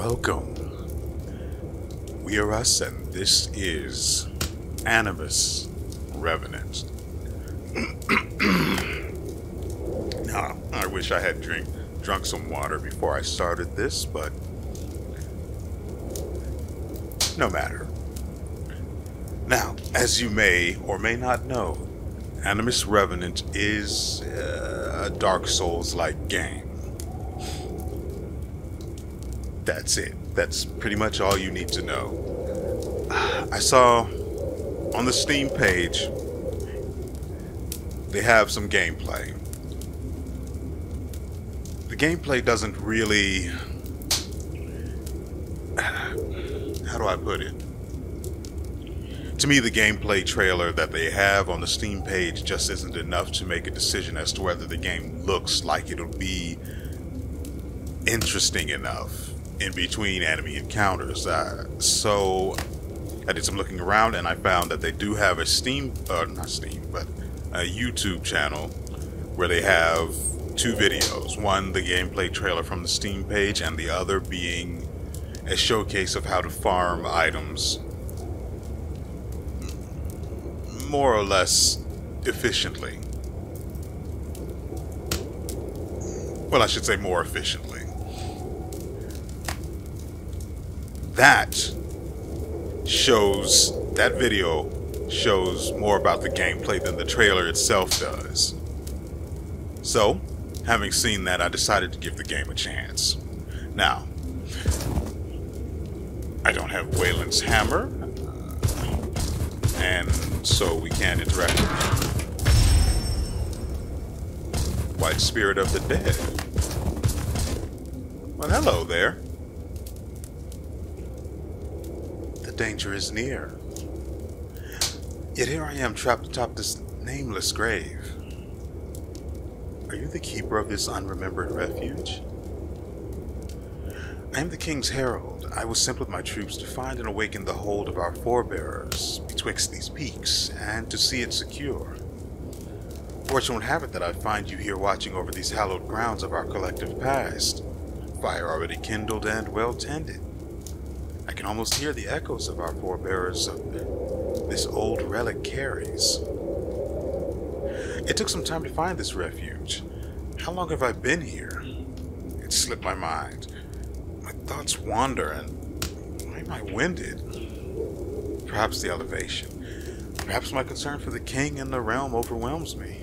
Welcome. WeArEuS, and this is Animus, Revenant. Now, I wish I had drunk some water before I started this, but no matter. Now, as you may or may not know, Animus Revenant is a Dark Souls-like game. That's it. That's pretty much all you need to know. I saw on the Steam page they have some gameplay. The gameplay doesn't really... how do I put it? To me, the gameplay trailer that they have on the Steam page just isn't enough to make a decision as to whether the game looks like it'll be interesting enough in between enemy encounters. So I did some looking around and I found that they do have a a YouTube channel where they have two videos. One, the gameplay trailer from the Steam page, and the other being a showcase of how to farm items more or less efficiently. Well, I should say more efficiently. That video shows more about the gameplay than the trailer itself does. So, having seen that, I decided to give the game a chance. Now, I don't have Wayland's hammer, and so we can't interact with him. White Spirit of the Dead. Well, hello there. The danger is near. Yet here I am trapped atop this nameless grave. Are you the keeper of this unremembered refuge? I am the King's Herald. I was sent with my troops to find and awaken the hold of our forebearers betwixt these peaks, and to see it secure. Fortune would have it that I find you here watching over these hallowed grounds of our collective past. Fire already kindled and well tended. I can almost hear the echoes of our forebearers of this old relic carries. It took some time to find this refuge. How long have I been here? It slipped my mind. My thoughts wander, and why am I winded? Perhaps the elevation. Perhaps my concern for the king and the realm overwhelms me.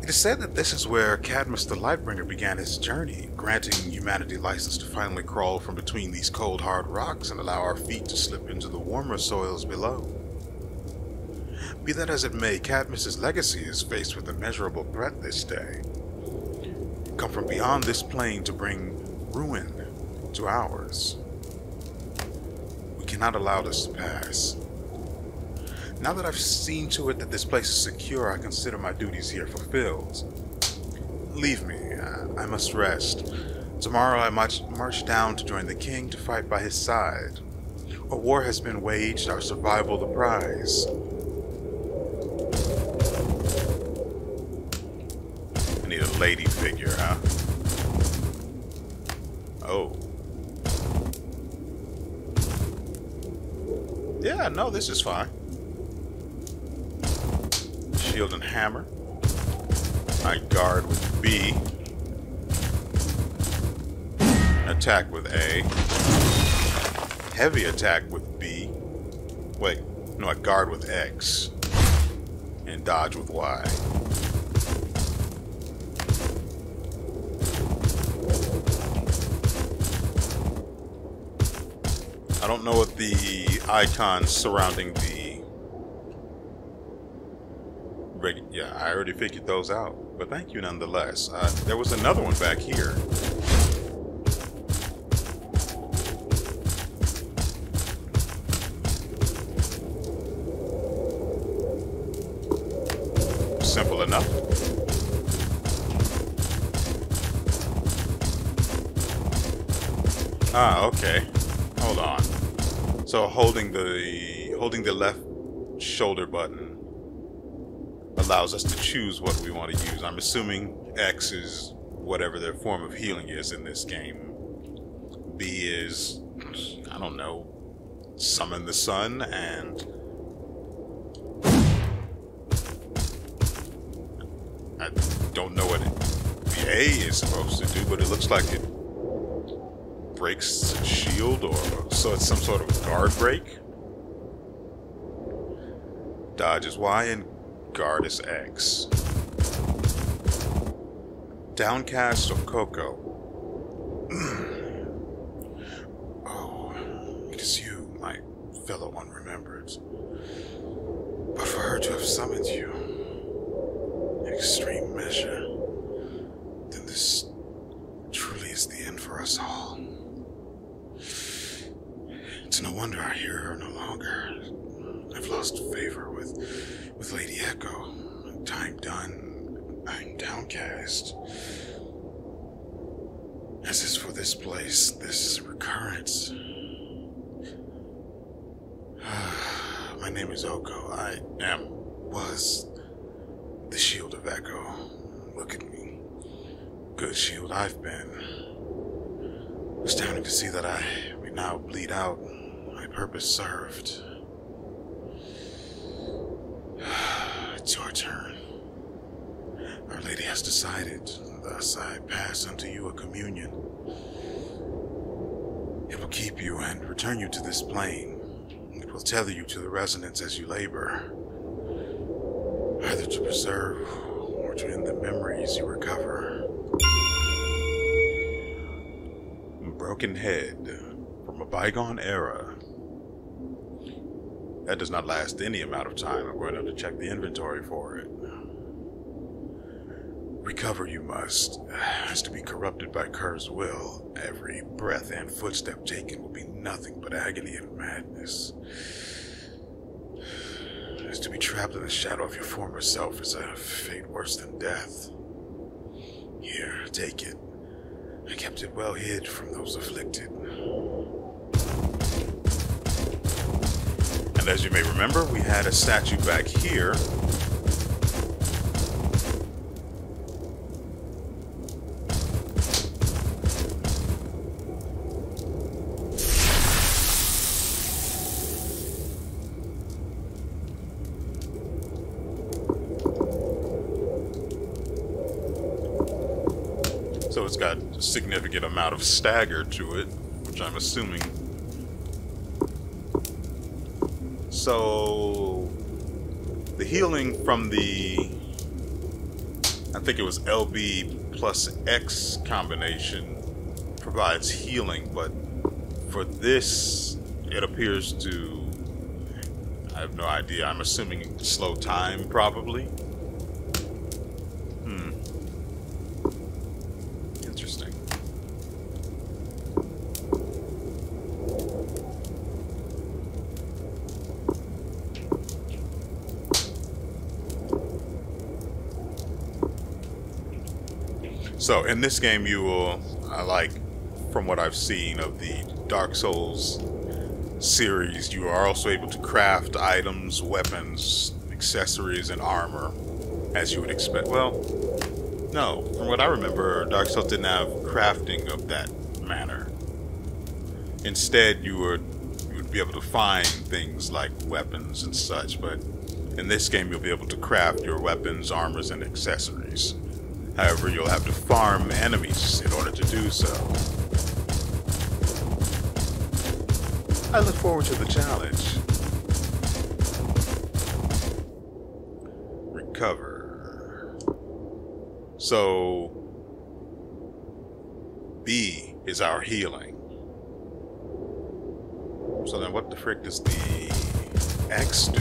It is said that this is where Cadmus the Lightbringer began his journey, granting humanity license to finally crawl from between these cold, hard rocks and allow our feet to slip into the warmer soils below. Be that as it may, Cadmus's legacy is faced with immeasurable threat this day. Come from beyond this plane to bring ruin to ours. We cannot allow this to pass. Now that I've seen to it that this place is secure, I consider my duties here fulfilled. Leave me. I must rest. Tomorrow I march down to join the king to fight by his side. A war has been waged, our survival the prize. I need a lady figure, huh? Oh. Yeah, no, this is fine. Shield and hammer. I guard with B. Attack with A. Heavy attack with B. Wait, no, I guard with X. And dodge with Y. I don't know what the icons surrounding the... Yeah, I already figured those out, but thank you nonetheless. There was another one back here. Simple enough. Ah, okay. Hold on. So holding the left shoulder button allows us to choose what we want to use. I'm assuming X is whatever their form of healing is in this game. B is, I don't know, summon the sun, and I don't know what the A is supposed to do, but it looks like it breaks the shield, or so it's some sort of guard break. Dodge is Y and guard is X. Downcast of Coco. Oh, it is you, my fellow unremembered. But for her to have summoned you in extreme measure, then this truly is the end for us all. It's no wonder I hear her no longer. I've lost favor with Lady Echo. Time done, I'm downcast. As is for this place, this recurrence. My name is Oko. Was the Shield of Echo. Look at me. Good shield I've been. Astounding to see that I may now bleed out. My purpose served. It's your turn. Our Lady has decided, thus I pass unto you a communion. It will keep you and return you to this plane. It will tether you to the resonance as you labor, either to preserve or to end the memories you recover. Broken head from a bygone era. That does not last any amount of time. I'm going to have to check the inventory for it. Recover you must, as to be corrupted by Kerr's will. Every breath and footstep taken will be nothing but agony and madness. As to be trapped in the shadow of your former self is a fate worse than death. Here, take it. I kept it well hid from those afflicted. And as you may remember, we had a statue back here. So it's got a significant amount of stagger to it, which I'm assuming. So the healing from the, I think it was LB plus X combination provides healing, but for this, it appears to, I have no idea, I'm assuming slow time probably. Interesting. So in this game you will, from what I've seen of the Dark Souls series, you are also able to craft items, weapons, accessories, and armor as you would expect. Well, no, from what I remember, Dark Souls didn't have crafting of that manner. Instead, you would be able to find things like weapons and such, but in this game you'll be able to craft your weapons, armors, and accessories. However, you'll have to farm enemies in order to do so. I look forward to the challenge. Recover. So, B is our healing. So then what the frick does the X do?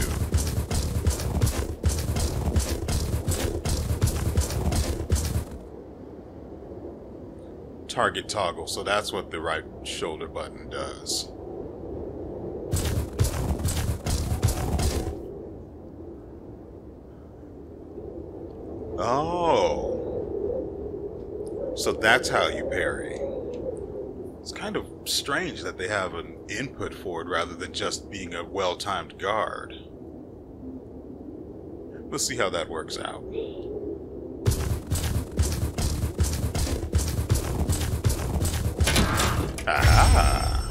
Target toggle, so that's what the right shoulder button does. Oh. So that's how you parry. It's kind of strange that they have an input for it rather than just being a well-timed guard. We'll see how that works out. Ah.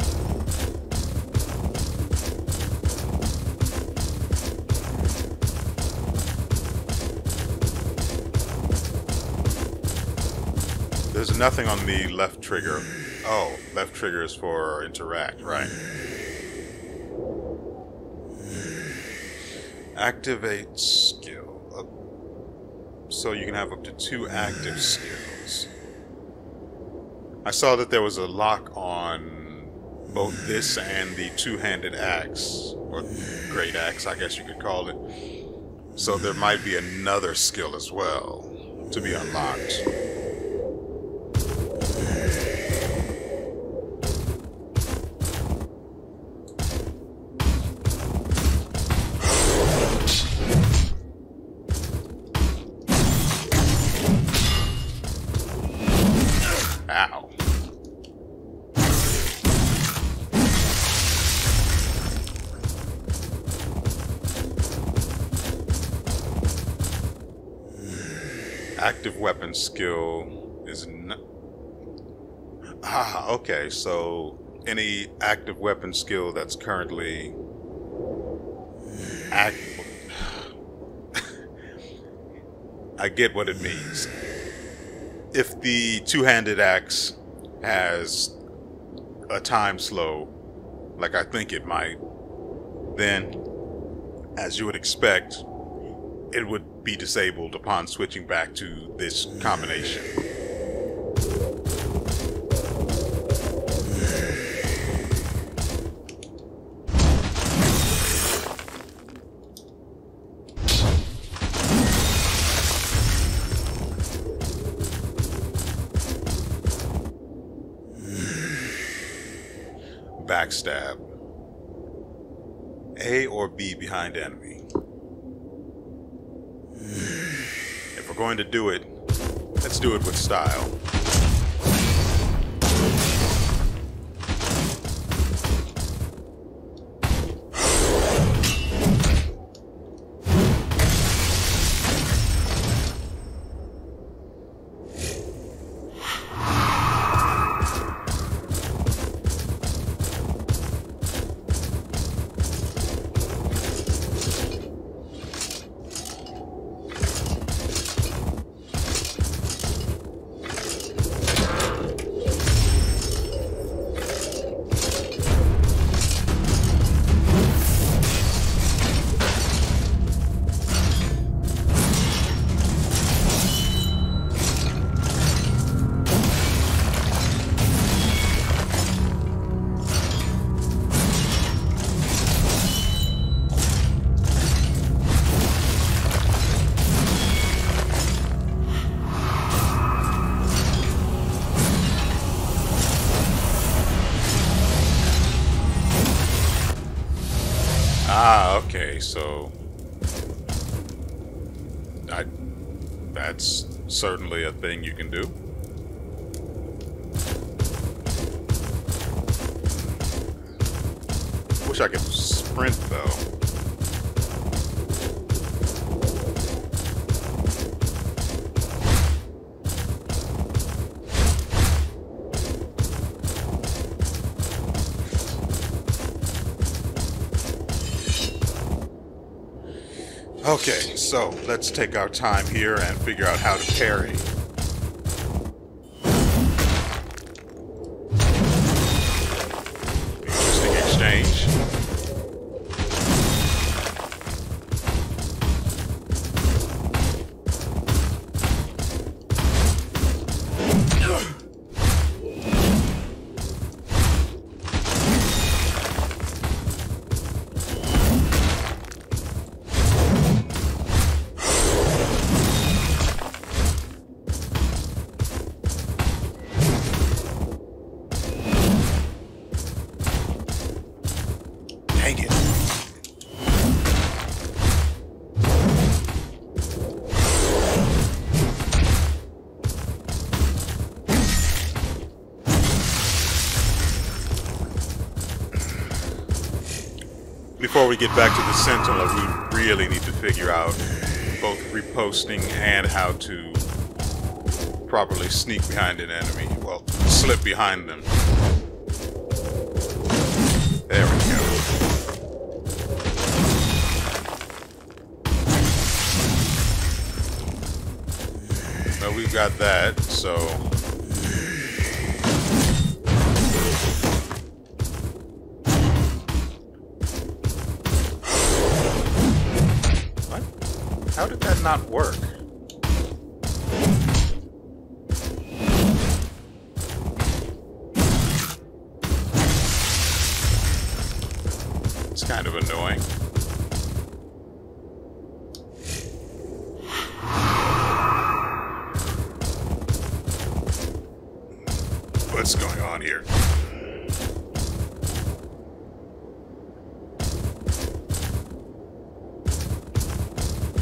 There's nothing on the left trigger. Oh, left trigger is for interact, right. Activate skill. So you can have up to 2 active skills. I saw that there was a lock on both this and the two-handed axe, or great axe, I guess you could call it. So there might be another skill as well to be unlocked. Ow. Active weapon skill is not... Ah, okay, so any active weapon skill that's currently active... I get what it means. If the two-handed axe has a time slow, like I think it might, then, as you would expect, it would be disabled upon switching back to this combination. Backstab. A or B behind enemy. If we're going to do it, let's do it with style. Ah, okay, so that's certainly a thing you can do. Wish I could sprint though. Okay, so let's take our time here and figure out how to parry. Interesting exchange. Dang it. Before we get back to the Sentinel, we really need to figure out both reposting and how to properly sneak behind an enemy. Well, slip behind them. got that, so... What? How did that not work? It's kind of annoying. What's going on here?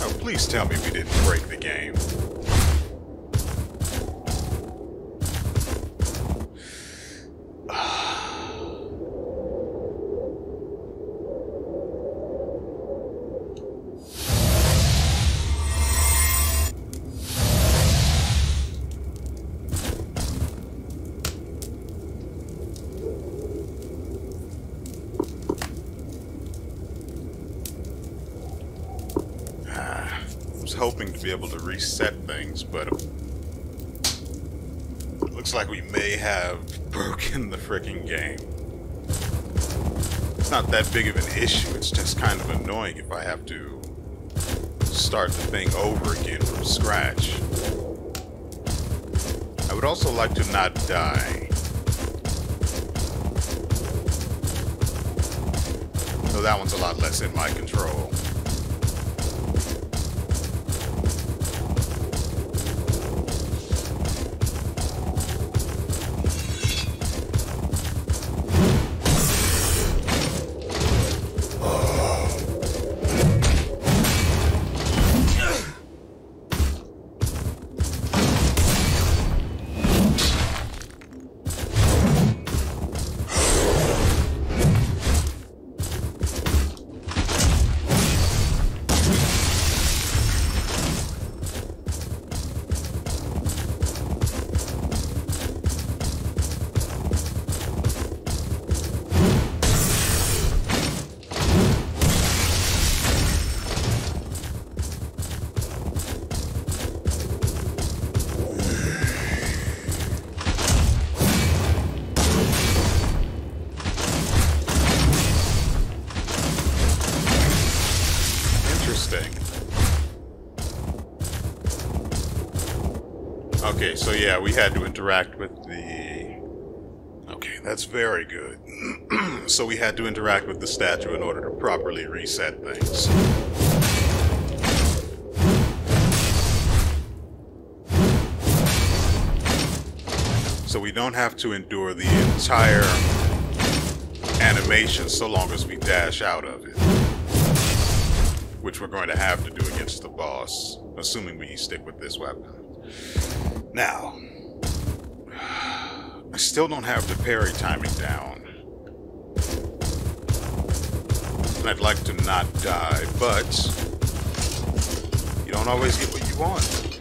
Oh, please tell me we didn't break the game. Hoping to be able to reset things, but it looks like we may have broken the freaking game. It's not that big of an issue, it's just kind of annoying if I have to start the thing over again from scratch. I would also like to not die. So that one's a lot less in my control. Okay, so yeah, we had to interact with the... Okay, that's very good. So we had to interact with the statue in order to properly reset things. So we don't have to endure the entire animation so long as we dash out of it. Which we're going to have to do against the boss, assuming we stick with this weapon. Now, I still don't have the parry timing down. And I'd like to not die, but you don't always get what you want.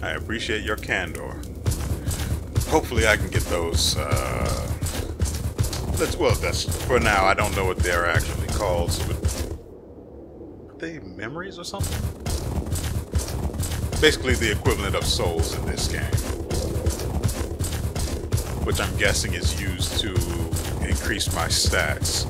I appreciate your candor. Hopefully I can get those, that's, for now, I don't know what they're actually called, so are they memories or something? Basically the equivalent of souls in this game. Which I'm guessing is used to increase my stats.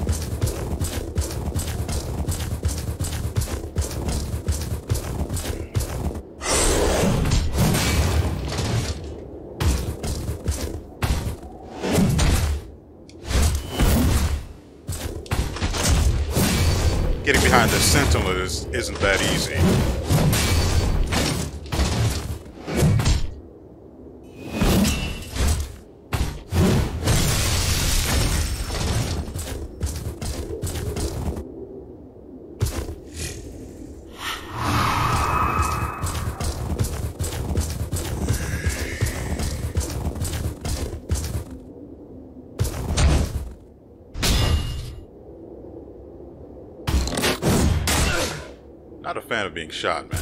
getting behind the sentinel isn't that easy. Not a fan of being shot, man.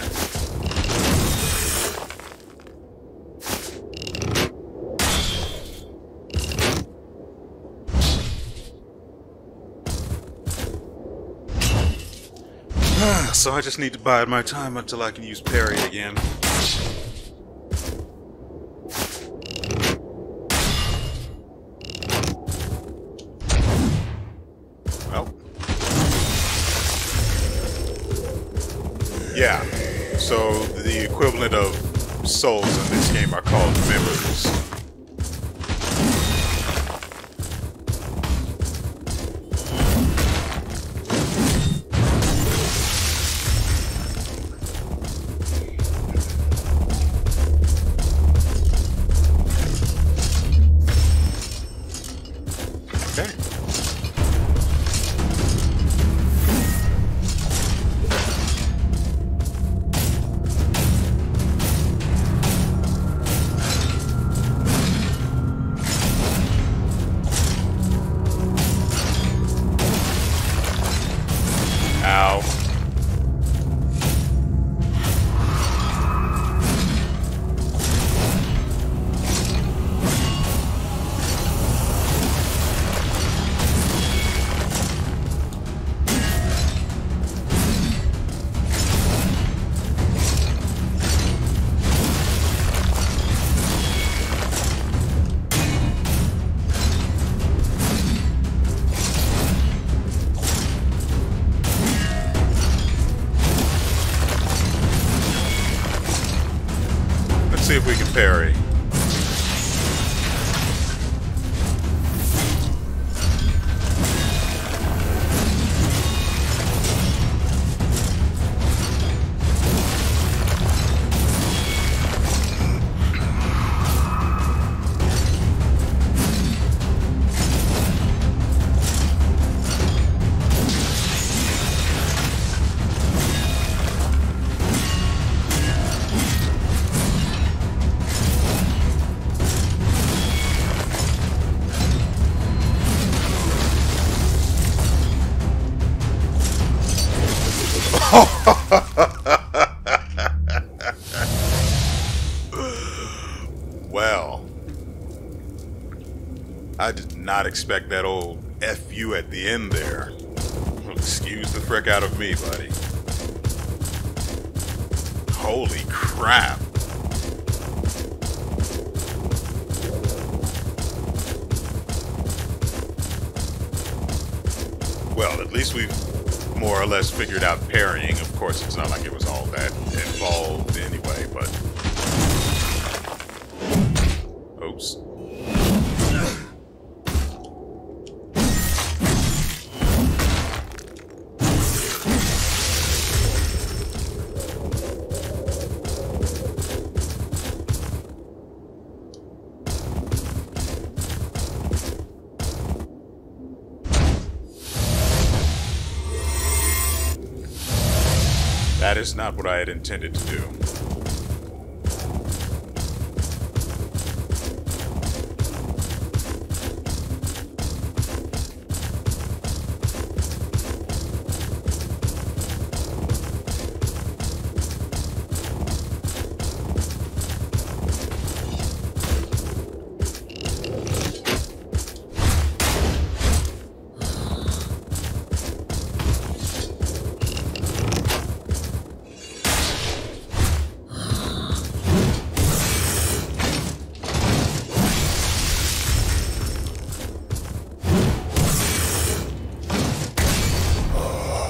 So I just need to bide my time until I can use parry again. Well. Yeah, so the equivalent of souls in this game are called members. Okay. Ow. See if we can parry. Well, I did not expect that old FU at the end there. Excuse the frick out of me, buddy. Holy crap. Well, at least we've more or less figured out parrying. Of course, it's not like it was all that involved anyway, but... Oops. That is not what I had intended to do.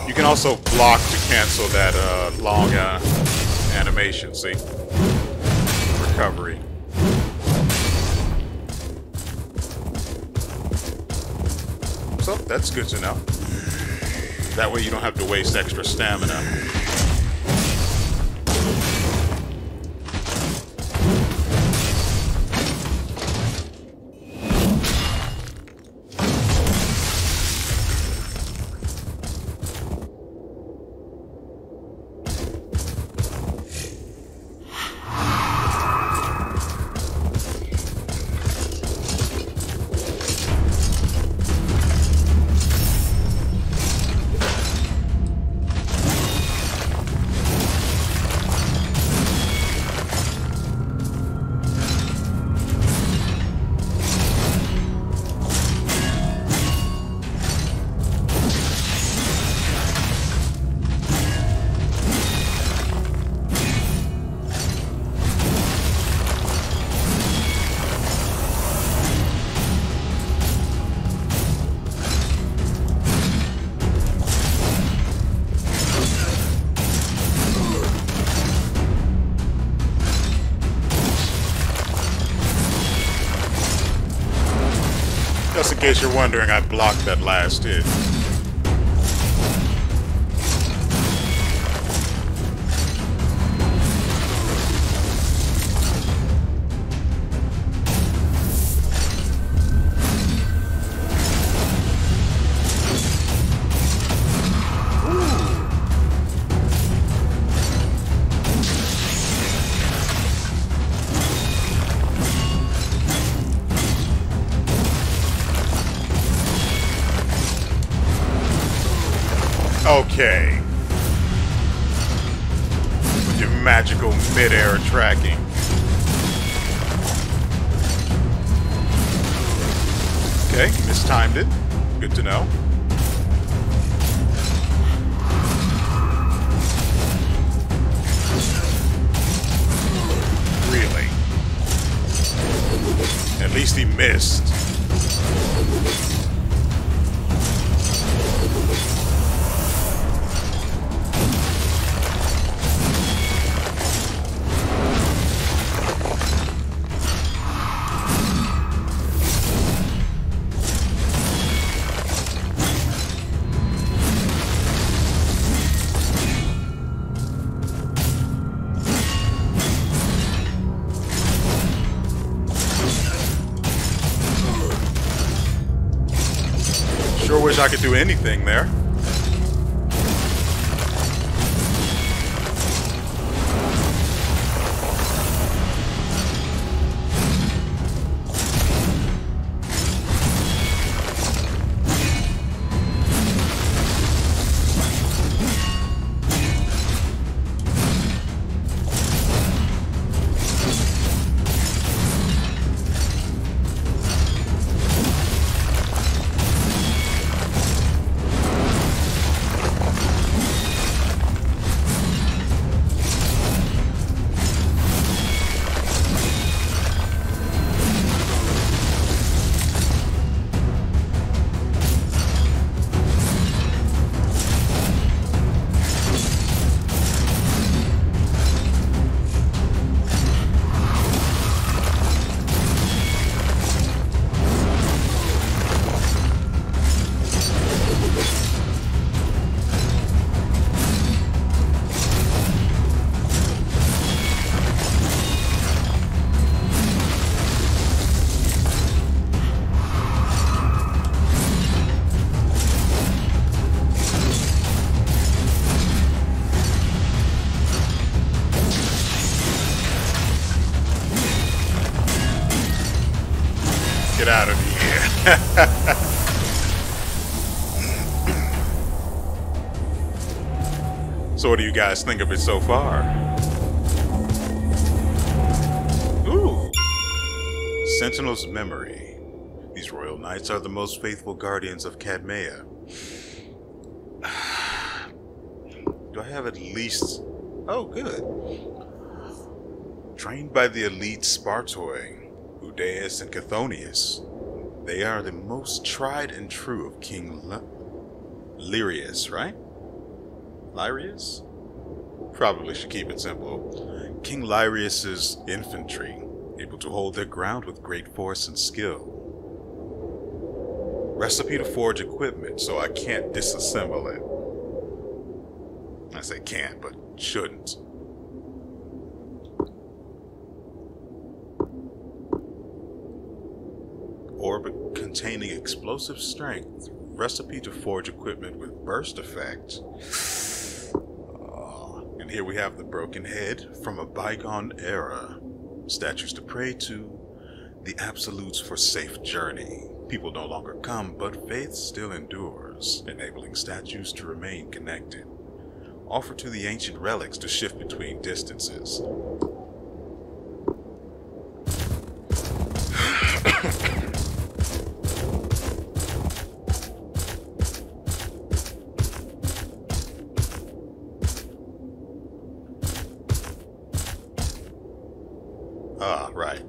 You can also block to cancel that long animation, see? Recovery. So, that's good to know. That way you don't have to waste extra stamina. Just in case you're wondering, I blocked that last hit. Okay. With your magical mid-air tracking. Okay, mistimed it. Good to know. Really? At least he missed. Sure wish I could do anything there. Get out of here. So what do you guys think of it so far? Ooh. Sentinel's Memory. These royal knights are the most faithful guardians of Cadmea. Do I have at least... Oh, good. Trained by the elite Spartoi, Udæus and Chthonius, they are the most tried and true of King WeArEuS, right? WeArEuS? Probably should keep it simple. King WeArEus's infantry, able to hold their ground with great force and skill. Recipe to forge equipment, so I can't disassemble it. I say can't, but shouldn't. Orb containing explosive strength. Recipe to forge equipment with burst effect. And here we have the broken head from a bygone era. Statues to pray to. The absolutes for safe journey. People no longer come, but faith still endures, enabling statues to remain connected. Offer to the ancient relics to shift between distances. Ah, right.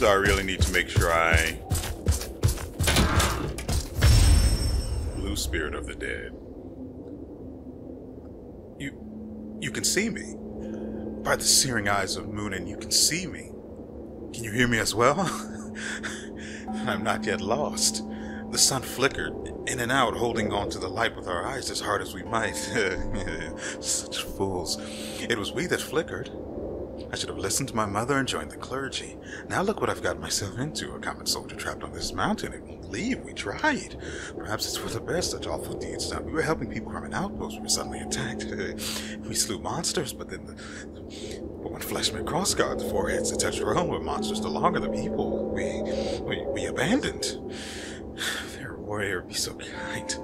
So I really need to make sure I blue spirit of the dead. You can see me. By the searing eyes of moon, and you can see me. Can you hear me as well? I'm not yet lost. The sun flickered in and out, holding on to the light with our eyes as hard as we might. Such fools. It was we that flickered. I should have listened to my mother and joined the clergy. Now look what I've got myself into, a common soldier trapped on this mountain. It won't leave. We tried. Perhaps it's for the best, such awful deeds done. We were helping people from an outpost. We were suddenly attacked. We slew monsters, but when flesh met cross guards' foreheads, it touched our own. Were monsters no longer the people we abandoned. Their warrior, be so kind.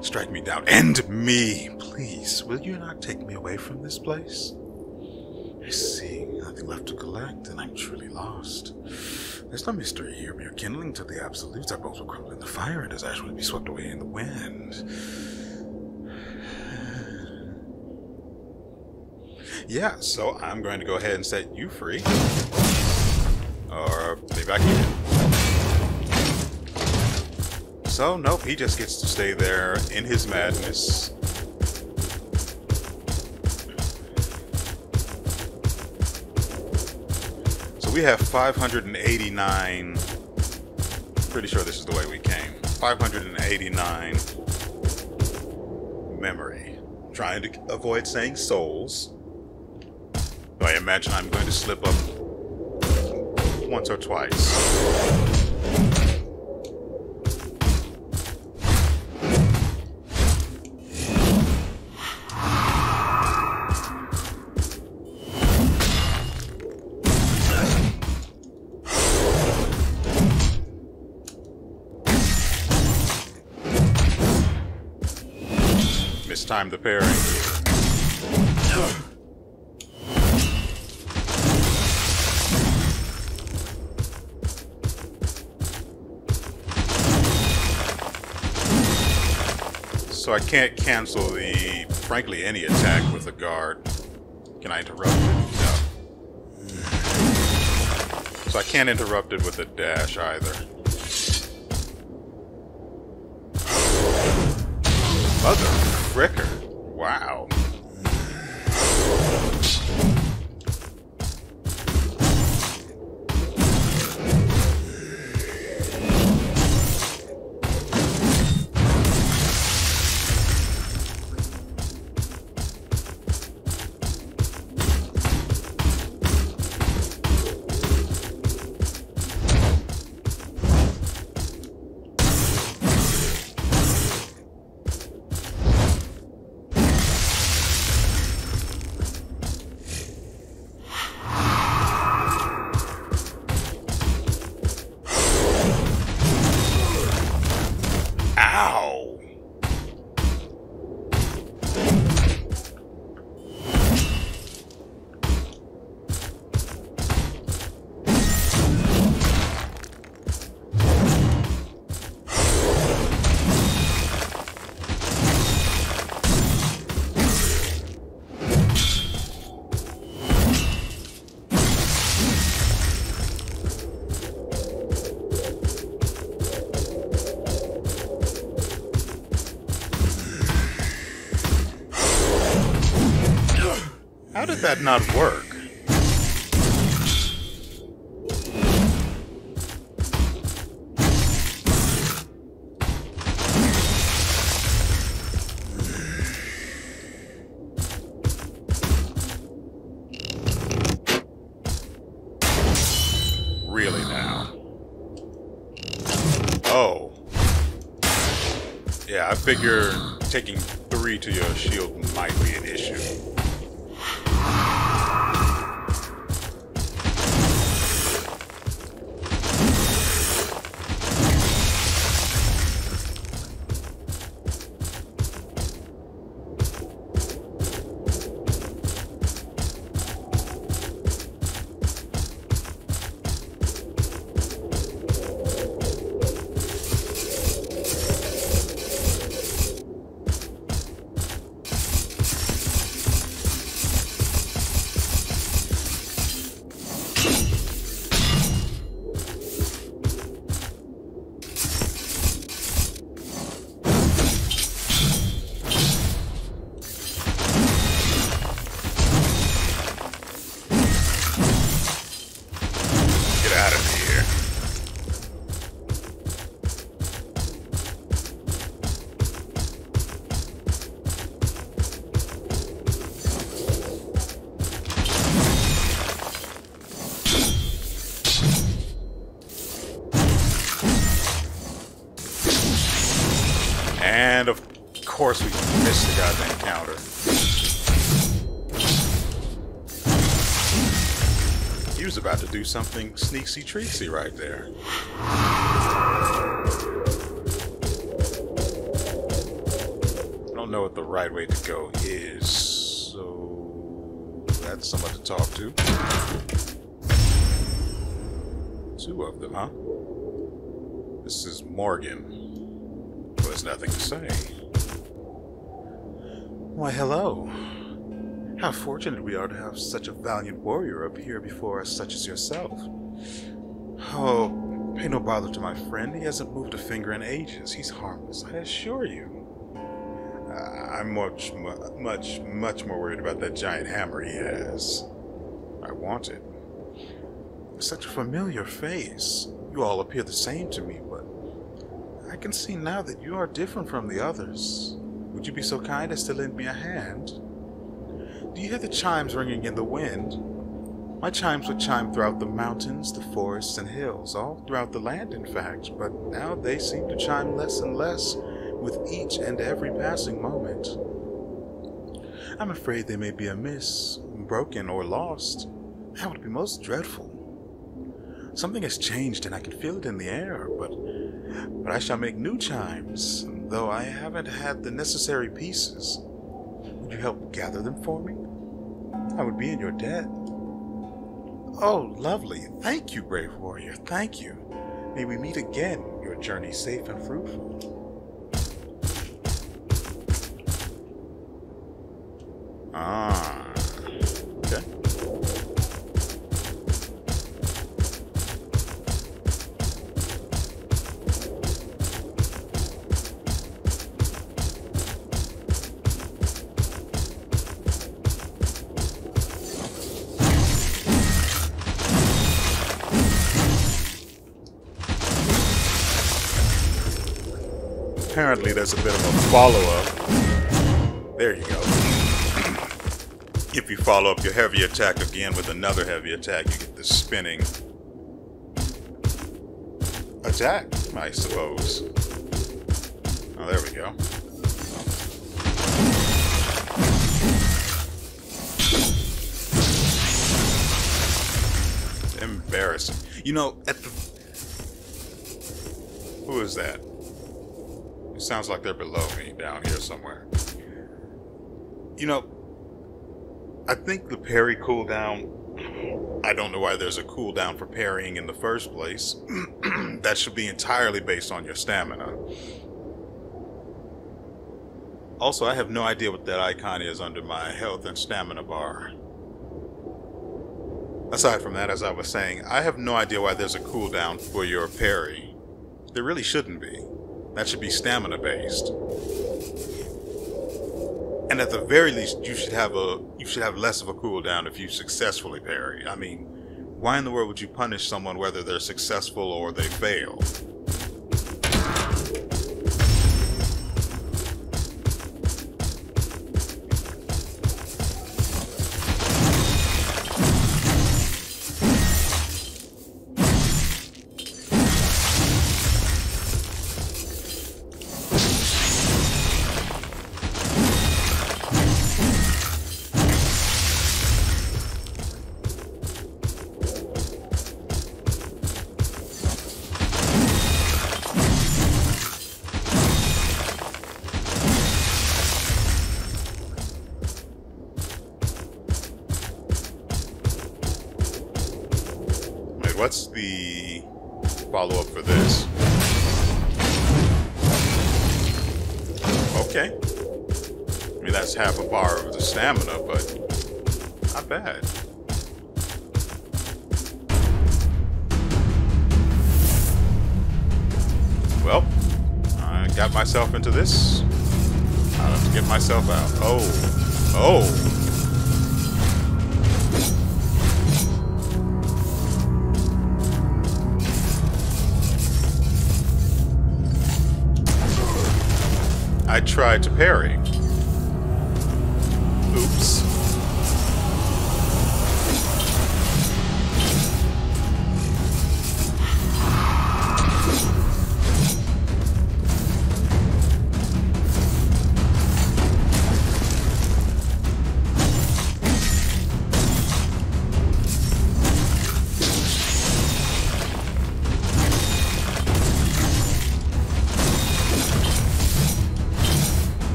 Strike me down. End me, please. Will you not take me away from this place? I see. Nothing left to collect, and I'm truly lost. There's no mystery here. Mere kindling to the absolutes. Our bones will crumble in the fire, and as ash will be swept away in the wind. Yeah, so I'm going to go ahead and set you free. Or maybe I can. So, nope, he just gets to stay there in his madness. We have 589, pretty sure this is the way we came, 589 memory. Trying to avoid saying souls. So I imagine I'm going to slip up once or twice. Time the parry. So I can't cancel frankly, any attack with a guard. Can I interrupt it? No. So I can't interrupt it with a dash either. Mother fricker. Wow. did that not work? Really now? Oh. Yeah, I figure taking 3 to your shield might be an issue. And of course we missed the goddamn counter. He was about to do something sneaksy-treaksy right there. I don't know what the right way to go is, so that's someone to talk to. 2 of them, huh? This is Morgan. Who has nothing to say. Why, hello. How fortunate we are to have such a valiant warrior appear before us, such as yourself. Oh, pay no bother to my friend. He hasn't moved a finger in ages. He's harmless, I assure you. I'm much more worried about that giant hammer he has. I want it. Such a familiar face. You all appear the same to me, but I can see now that you are different from the others. Would you be so kind as to lend me a hand? Do you hear the chimes ringing in the wind? My chimes would chime throughout the mountains, the forests, and hills, all throughout the land, in fact, but now they seem to chime less and less with each and every passing moment. I'm afraid they may be amiss, broken, or lost. That would be most dreadful. Something has changed and I can feel it in the air, but I shall make new chimes, though I haven't had the necessary pieces. Would you help gather them for me? I would be in your debt. Oh, lovely. Thank you, brave warrior. Thank you. May we meet again, your journey safe and fruitful. Ah, okay. Apparently there's a bit of a follow-up. There you go. If you follow up your heavy attack again with another heavy attack, you get this spinning attack, I suppose. Oh, there we go. Embarrassing. You know, at the... Who is that? It sounds like they're below me, down here somewhere. You know, I think the parry cooldown... I don't know why there's a cooldown for parrying in the first place. That should be entirely based on your stamina. Also, I have no idea what that icon is under my health and stamina bar. Aside from that, as I was saying, I have no idea why there's a cooldown for your parry. There really shouldn't be. That should be stamina based. And at the very least, you should have less of a cooldown if you successfully parry. I mean, why in the world would you punish someone whether they're successful or they fail? What's the follow-up for this? Okay. I mean, that's half a bar of the stamina, but not bad. Well, I got myself into this. I'll have to get myself out. Oh. I tried to parry. Oops.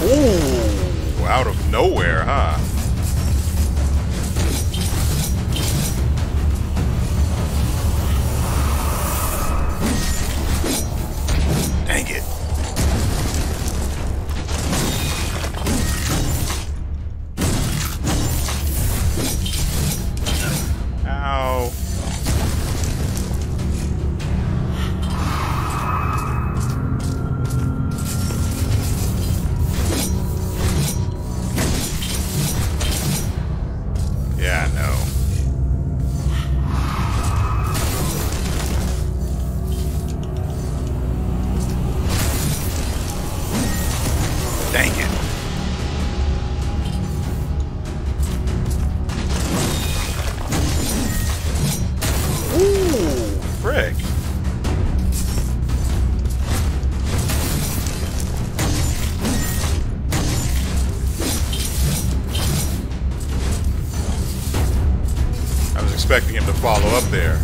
Ooh, out of nowhere, huh? Dang it. Ow. Yeah, no. Dang it. Ooh, frick. I was expecting him to follow up there.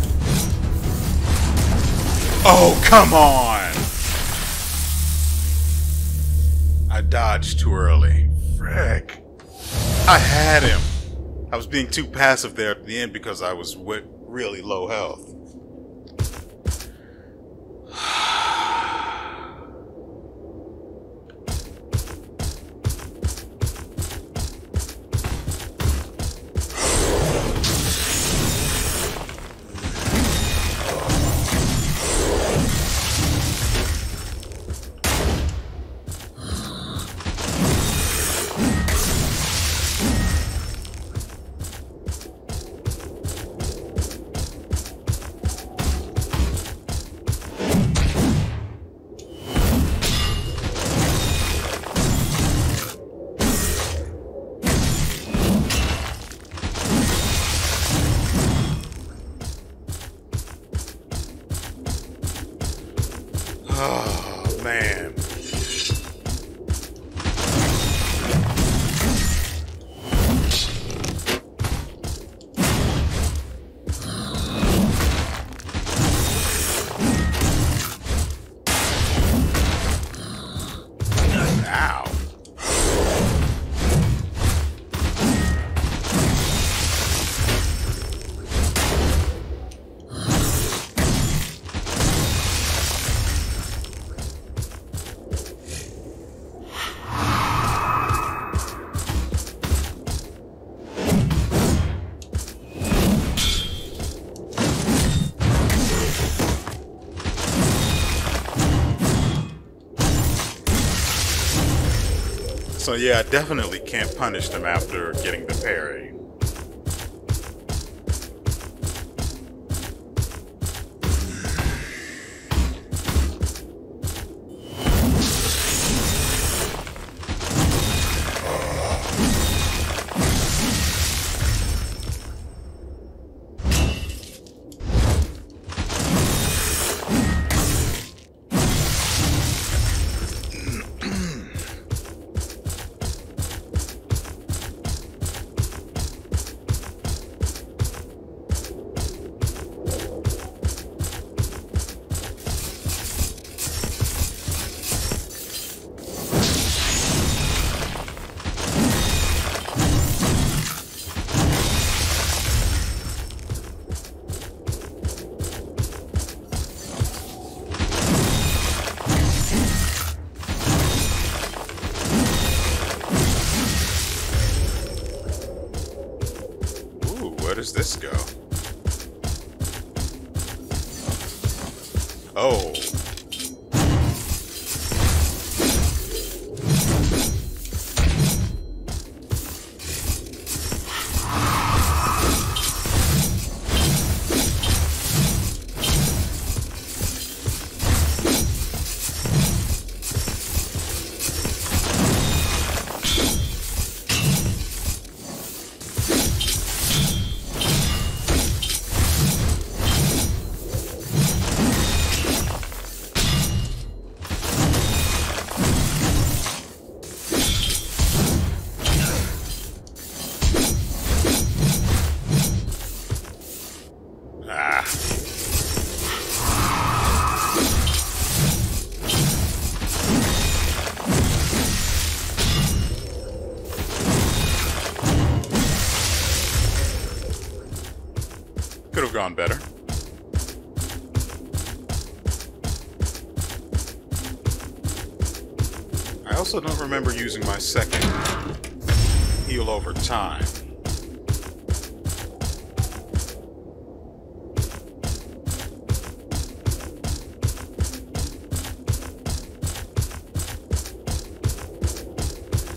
Oh, come on! I dodged too early. Frick. I had him. I was being too passive there at the end because I was with really low health. Oh, man. So yeah, I definitely can't punish them after getting the parry. Where does this go? Oh. Could have gone better. I also don't remember using my second heal over time.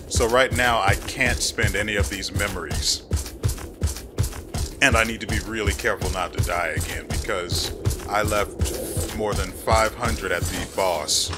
So right now I can't spend any of these memories. And I need to be really careful not to die again because I left more than 500 at the boss.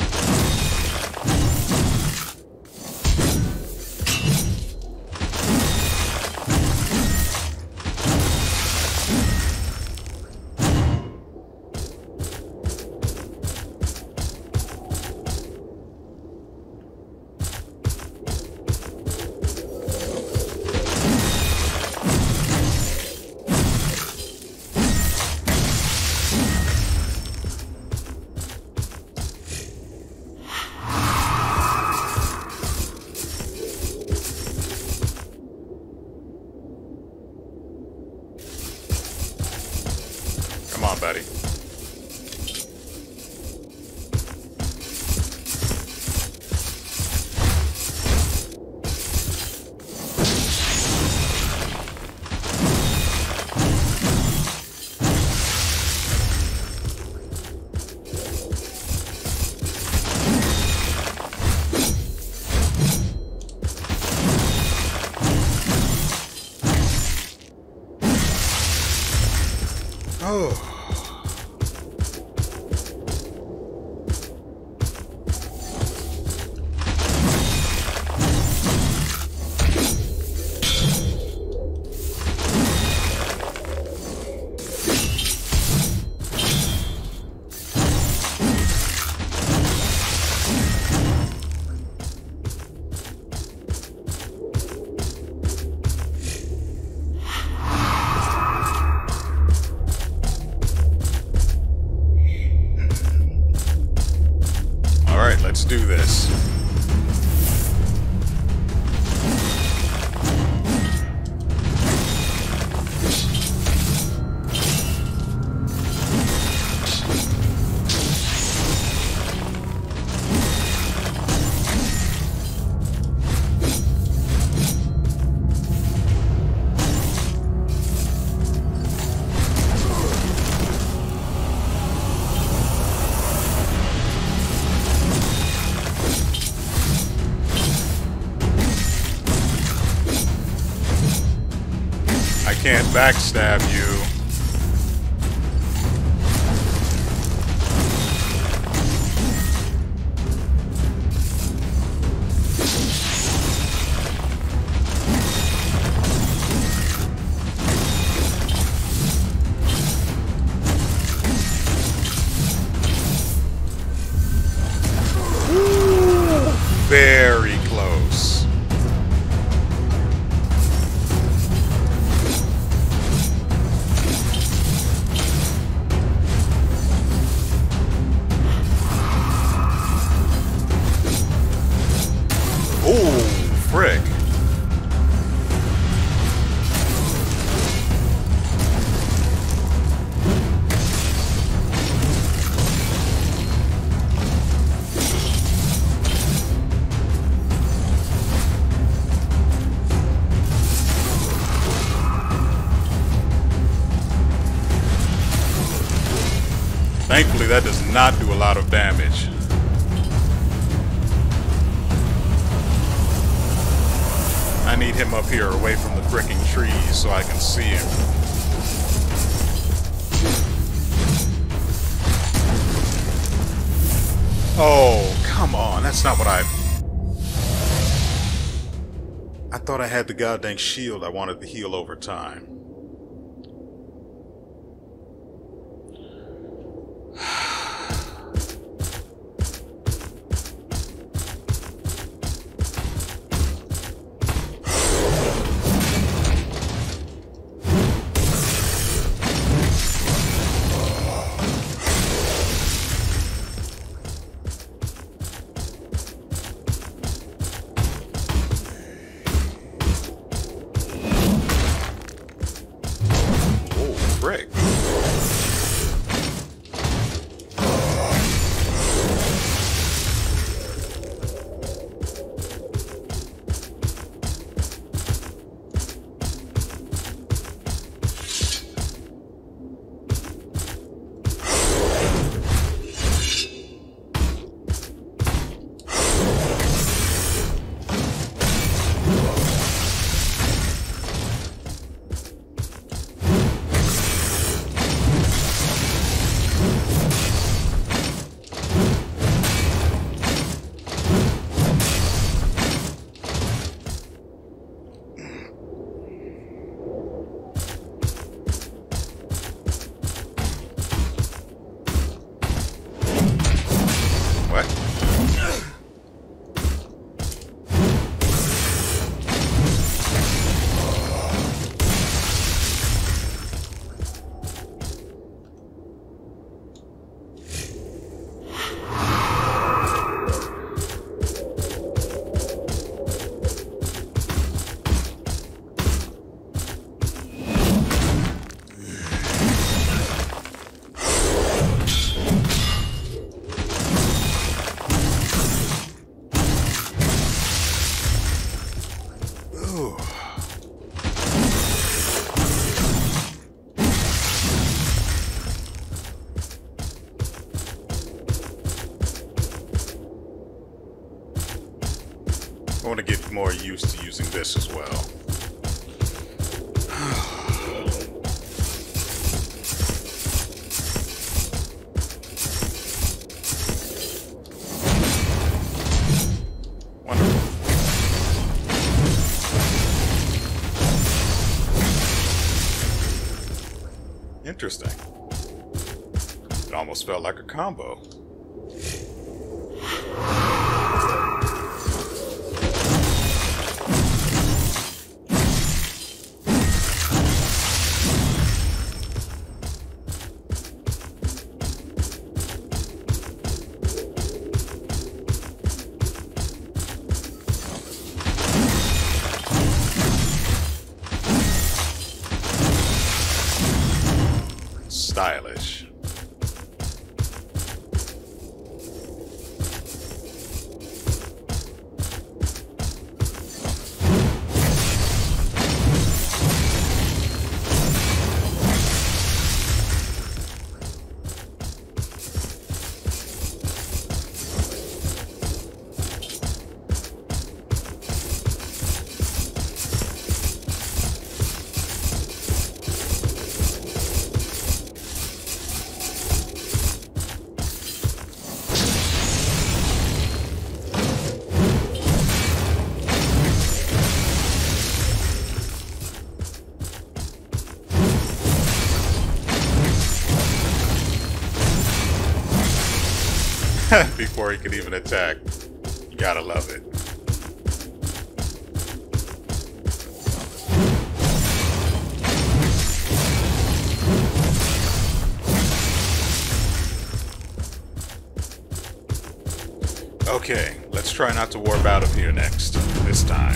Come on, buddy. Oh. backstab you. Very close. Oh, frick. Thankfully, that does not do a lot of damage. I need him up here away from the fricking trees so I can see him. Oh, come on. That's not what I thought I had the goddamn shield I wanted to heal over time. Frick. I want to get more used to using this as well. Wonderful. Interesting. It almost felt like a combo. Stylish. before he could even attack. You gotta love it. Okay, let's try not to warp out of here this time.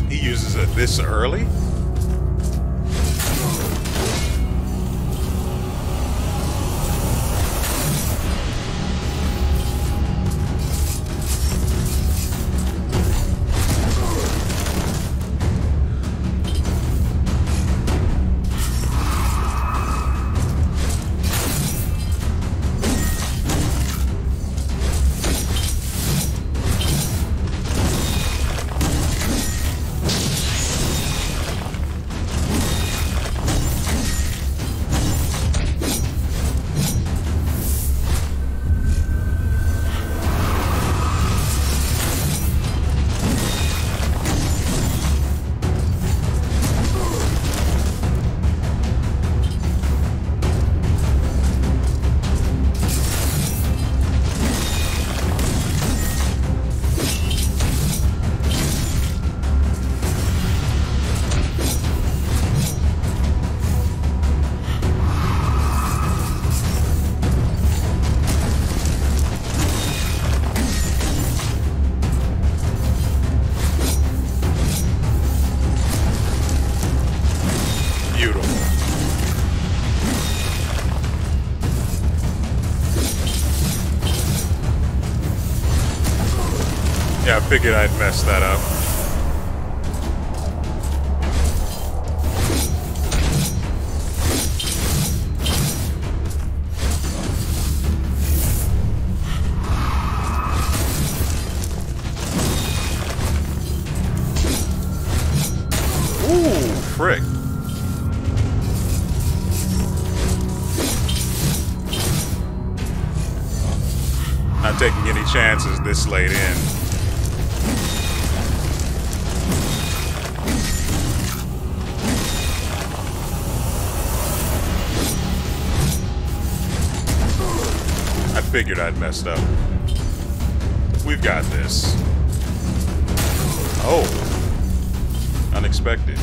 He uses it this early? Yeah, I figured I'd mess that up. Ooh, frick. Not taking any chances this late in. I figured I'd messed up. We've got this. Oh. Unexpected.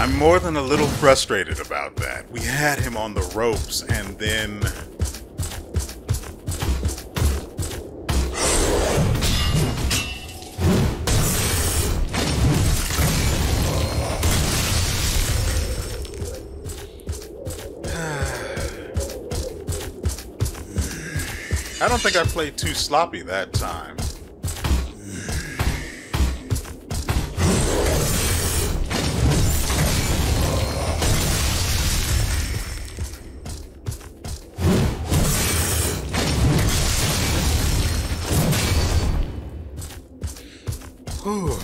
I'm more than a little frustrated about that. We had him on the ropes, and then... I don't think I played too sloppy that time. Whew.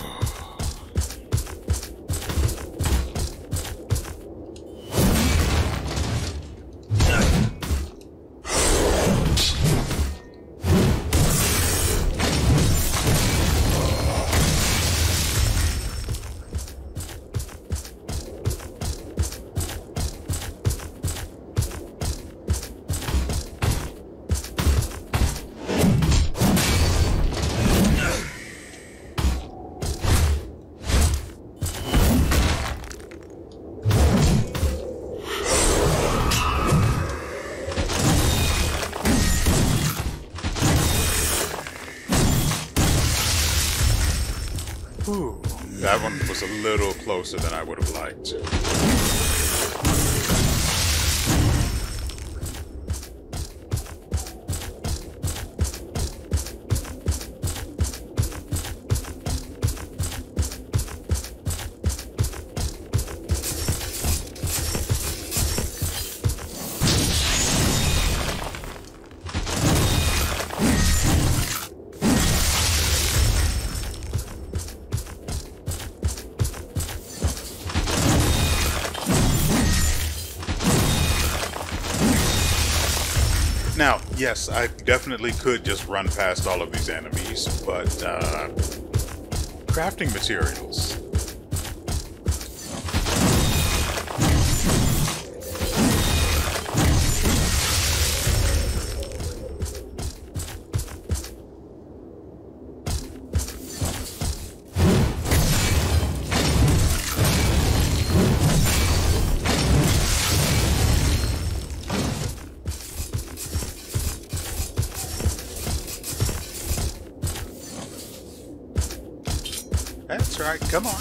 Whew, that one was a little closer than I would have liked. Now, yes, I definitely could just run past all of these enemies, but crafting materials. That's right, come on.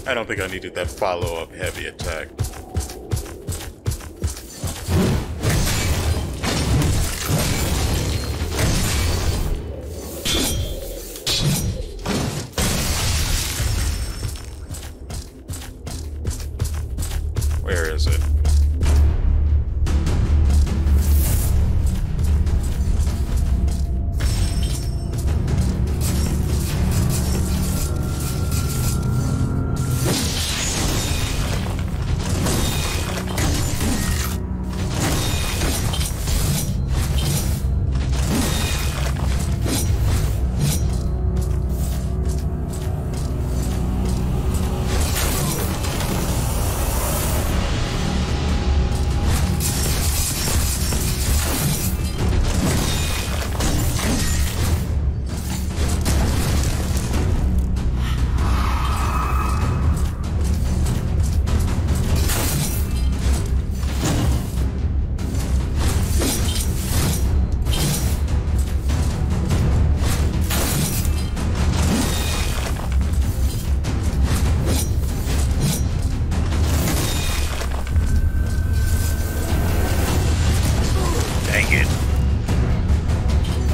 I don't think I needed that follow-up heavy attack. Where is it?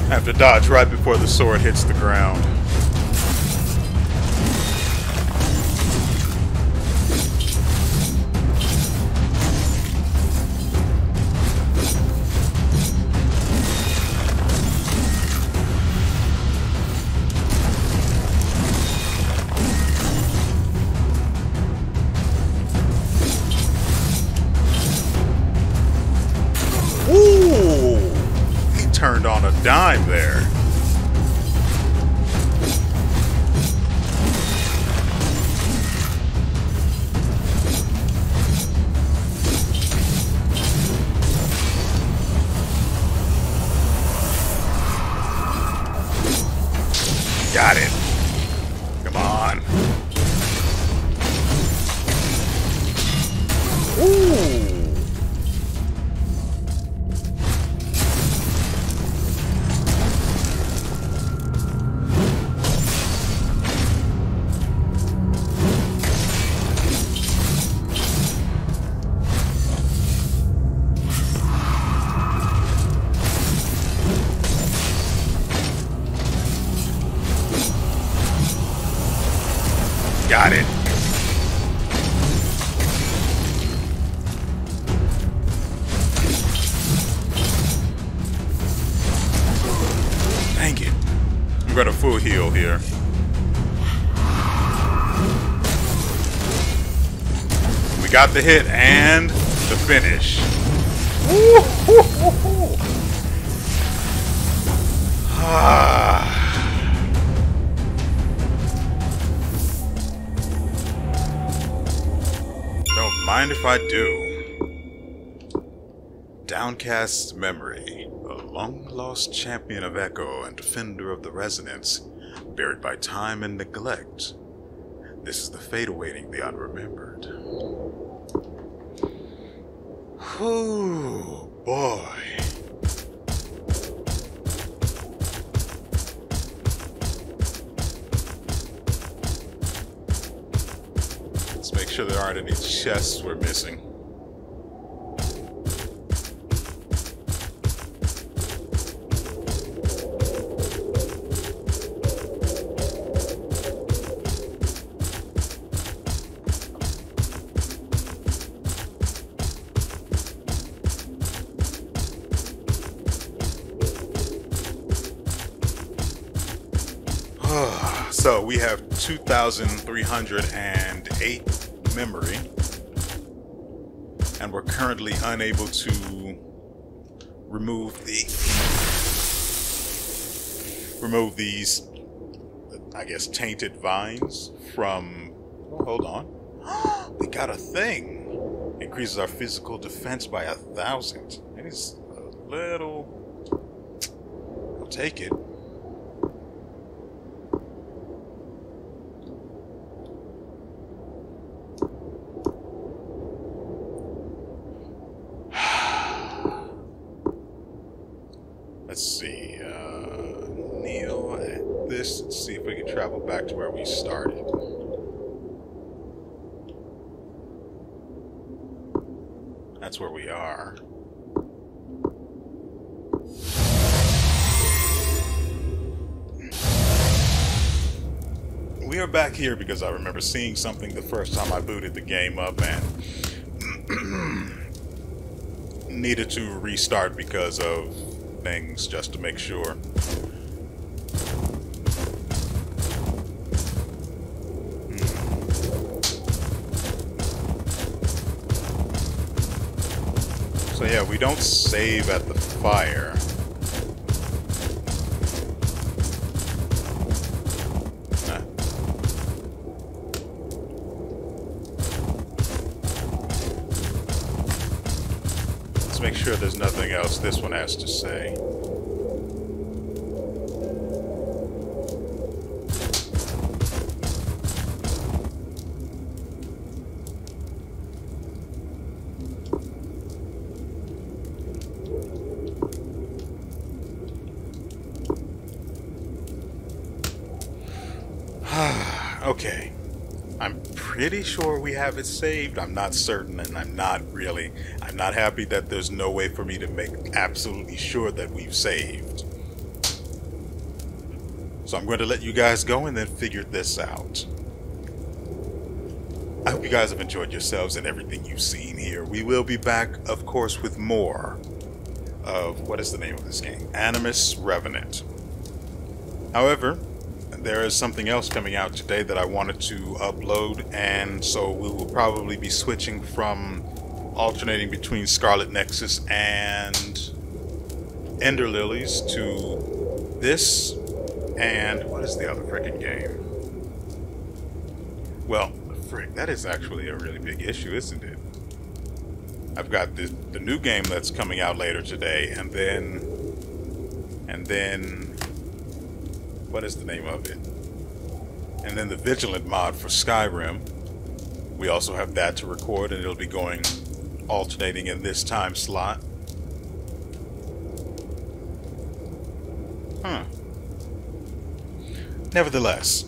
Have to dodge right before the sword hits the ground. Ooh! He turned on a dime there. Got it. Come on. Ooh. Got it. Dang it. I'm gonna full heal here. We got the hit and the finish. Ah. mind if I do? Downcast memory, a long-lost champion of Echo and defender of the resonance, buried by time and neglect. This is the fate awaiting the unremembered. Whew, boy. Let's make sure there aren't any chests we're missing. So we have 2,308 memory, and we're currently unable to remove these, I guess, tainted vines from. Oh, hold on, we got a thing. Increases our physical defense by 1,000. It is a little. I'll take it. Let's see, Neil at this, let's see if we can travel back to where we started. That's where we are. We are back here because I remember seeing something the first time I booted the game up and needed to restart because of things, just to make sure. So yeah, we don't save at the fire. Make sure there's nothing else this one has to say. Okay. I'm pretty sure we have it saved. I'm not certain, and I'm not happy that there's no way for me to make absolutely sure that we've saved. So I'm going to let you guys go and then figure this out. I hope you guys have enjoyed yourselves and everything you've seen here. We will be back, of course, with more of, what is the name of this game? Animus Revenant. However, there is something else coming out today that I wanted to upload, and so we will probably be switching from alternating between Scarlet Nexus and Ender Lilies to this, and what is the other freaking game? Well, frick, that is actually a really big issue, isn't it? I've got the new game that's coming out later today, and then what is the name of it? And then the Vigilant mod for Skyrim. We also have that to record, and it'll be going alternating in this time slot. Nevertheless,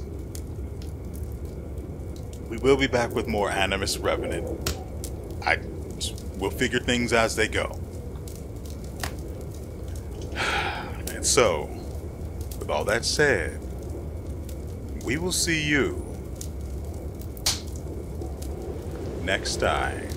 we will be back with more Animus Revenant. We'll figure things as they go. And so, with all that said, we will see you next time.